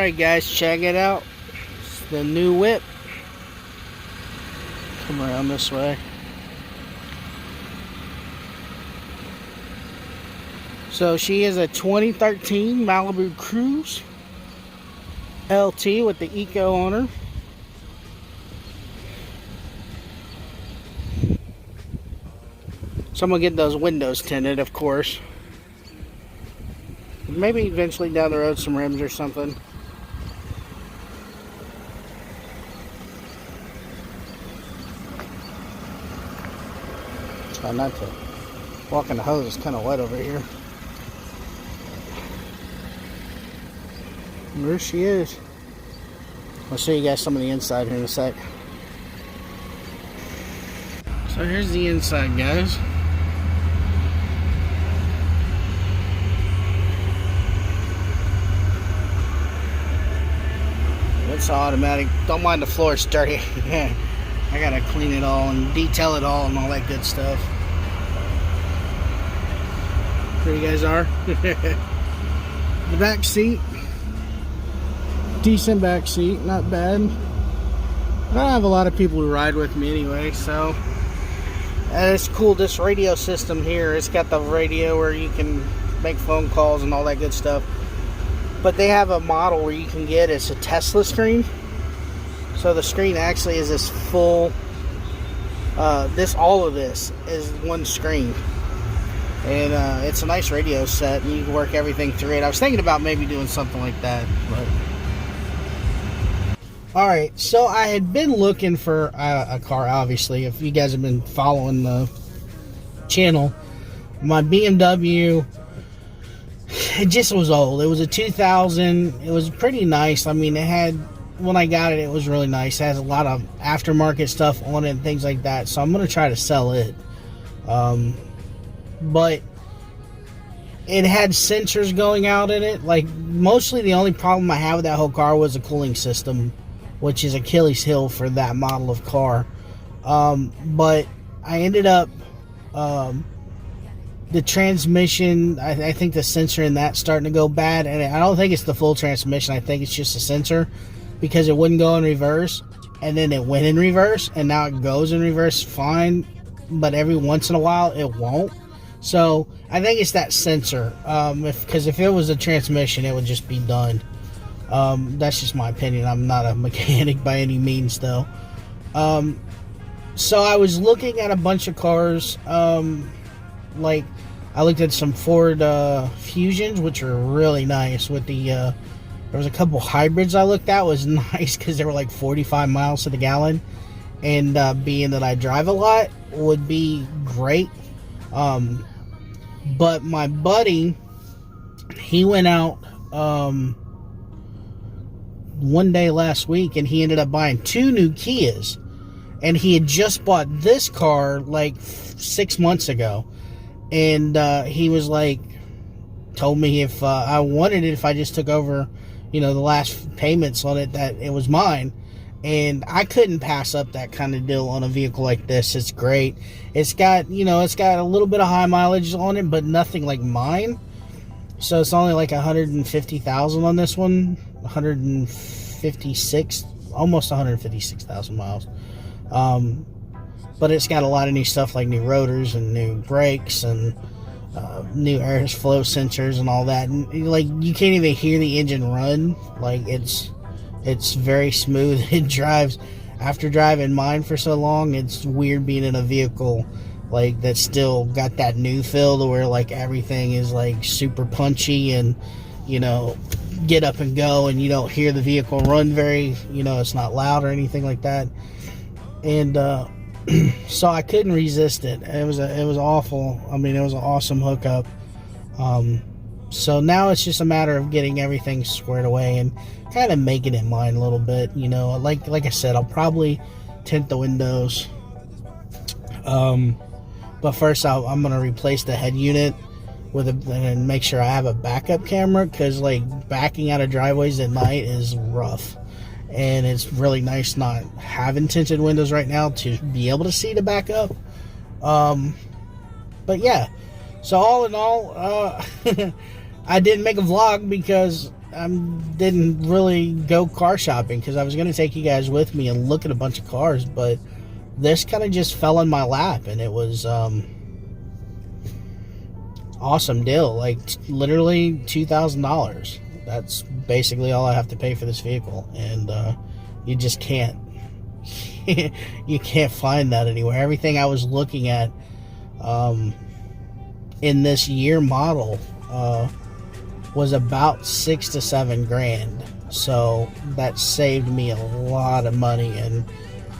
Alright guys, check it out. It's the new whip. Come around this way. So she is a 2013 Malibu Cruise LT with the Eco on her. So I'm going to get those windows tinted, of course. Maybe eventually down the road some rims or something. Try not to walk in the hose, it's kind of wet over here. And there she is. I'll show you guys some of the inside here in a sec. So here's the inside, guys. It's automatic. Don't mind the floor, it's dirty. I gotta clean it all and detail it all and all that good stuff. There you guys are. The back seat. Decent back seat, not bad. I don't have a lot of people who ride with me anyway, so. And it's cool, this radio system here. It's got the radio where you can make phone calls and all that good stuff. But they have a model where you can get, it's a Tesla screen. So the screen actually is this full, all of this is one screen. And it's a nice radio set and you can work everything through it. I was thinking about maybe doing something like that. But alright, so I had been looking for a car, obviously. If you guys have been following the channel, my BMW, it just was old. It was a 2000. It was pretty nice. I mean, it had, when I got it, it was really nice. It has a lot of aftermarket stuff on it and things like that. So I'm going to try to sell it. But it had sensors going out in it. Like, mostly the only problem I had with that whole car was the cooling system, which is Achilles heel for that model of car. But I ended up... the transmission, I think the sensor in that's starting to go bad, and I don't think it's the full transmission. I think it's just a sensor, because it wouldn't go in reverse, and then it went in reverse, and now it goes in reverse fine, but every once in a while it won't. So I think it's that sensor, because if it was a transmission, it would just be done. That's just my opinion. I'm not a mechanic by any means, though. So I was looking at a bunch of cars. Like, I looked at some Ford Fusions, which are really nice. With the there was a couple hybrids I looked at, was nice because they were like 45 miles to the gallon, and being that I drive a lot, would be great. But my buddy, he went out one day last week, and he ended up buying 2 new Kias, and he had just bought this car like 6 months ago. And he was like, told me if I wanted it, if I just took over, the last payments on it, that it was mine. And I couldn't pass up that kind of deal on a vehicle like this. It's great. It's got, it's got a little bit of high mileage on it, but nothing like mine. So it's only like 150,000 on this one. 156, almost 156,000 miles. But it's got a lot of new stuff like new rotors and new brakes and new airflow sensors and all that. And like, you can't even hear the engine run. Like, it's very smooth. It drives. After driving mine for so long, it's weird being in a vehicle like that's still got that new feel to where like everything is like super punchy and get up and go, and you don't hear the vehicle run very. It's not loud or anything like that. And so I couldn't resist it. It was awful. I mean, it was an awesome hookup. So now it's just a matter of getting everything squared away and kind of making it mine a little bit. Like I said, I'll probably tint the windows. But first I'm gonna replace the head unit and make sure I have a backup camera, because like backing out of driveways at night is rough. And it's really nice not having tinted windows right now to be able to see the backup. But yeah, so all in all, I didn't make a vlog because didn't really go car shopping because I was going to take you guys with me and look at a bunch of cars, but this kind of just fell in my lap, and it was awesome deal. Like literally $2,000. That's basically all I have to pay for this vehicle, and you just can't you can't find that anywhere. Everything I was looking at in this year model was about $6 to $7 grand. So that saved me a lot of money, and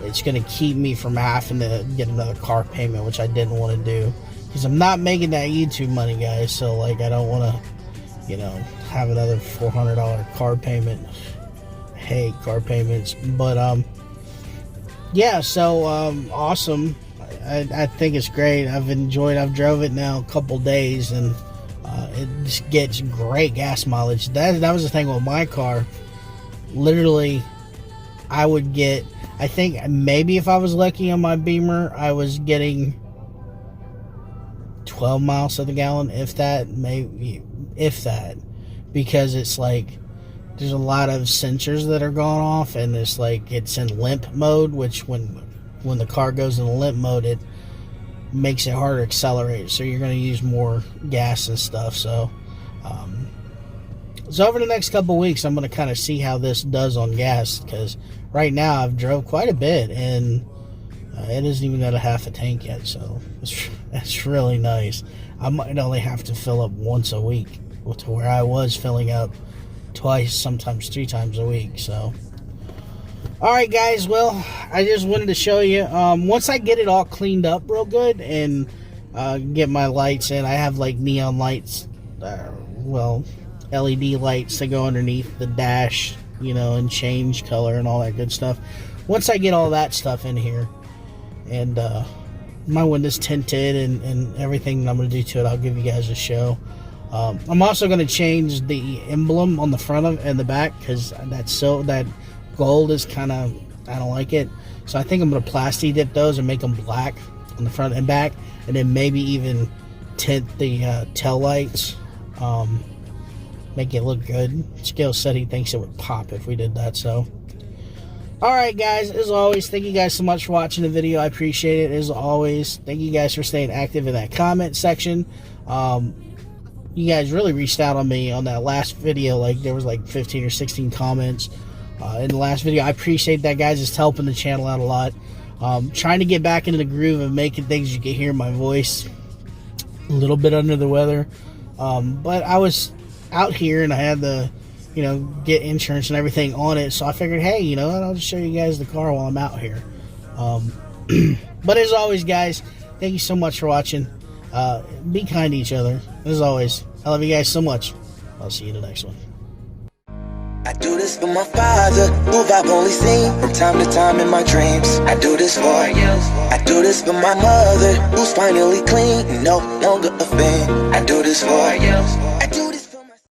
it's going to keep me from having to get another car payment, which I didn't want to do because I'm not making that YouTube money, guys. So like, I don't want to, you know, have another $400 car payment. I hate car payments, but yeah. So awesome. I think it's great. I've drove it now a couple days, and it just gets great gas mileage. That was the thing with my car. Literally, I would get, I think maybe if I was lucky on my Beamer, I was getting 12 miles to the gallon, if that, maybe, if that, because it's like, there's a lot of sensors that are going off, and it's like, it's in limp mode, which when the car goes in limp mode, it makes it harder to accelerate, so you're going to use more gas and stuff. So so over the next couple weeks, I'm going to kind of see how this does on gas, because right now I've drove quite a bit, and it isn't even got a half a tank yet, so it's really nice. I might only have to fill up once a week, to where I was filling up twice, sometimes 3 times a week. So alright guys, well, I just wanted to show you, once I get it all cleaned up real good and get my lights in, I have like neon lights, well, LED lights that go underneath the dash, you know, and change color and all that good stuff. Once I get all that stuff in here, and my window's tinted and everything that I'm going to do to it, I'll give you guys a show. I'm also going to change the emblem on the front of and the back, because that gold is kind of, I don't like it. So I think I'm going to plasti dip those and make them black on the front and back, and then maybe even tint the tail lights, make it look good. Scale said he thinks it would pop if we did that. So alright guys, as always, thank you guys so much for watching the video. I appreciate it. As always, thank you guys for staying active in that comment section. You guys really reached out on me on that last video. Like, there was like 15 or 16 comments in the last video. I appreciate that, guys. It's helping the channel out a lot. Trying to get back into the groove of making things. You can hear my voice a little bit under the weather, but I was out here and I had to, you know, get insurance and everything on it, so I figured, hey, you know, I'll just show you guys the car while I'm out here. But as always, guys, thank you so much for watching. Be kind to each other. As always, I love you guys so much. I'll see you in the next one. I do this for my father, who I've only seen from time to time in my dreams. I do this for you. I do this for my mother, who's finally clean, no longer a fan. I do this for you.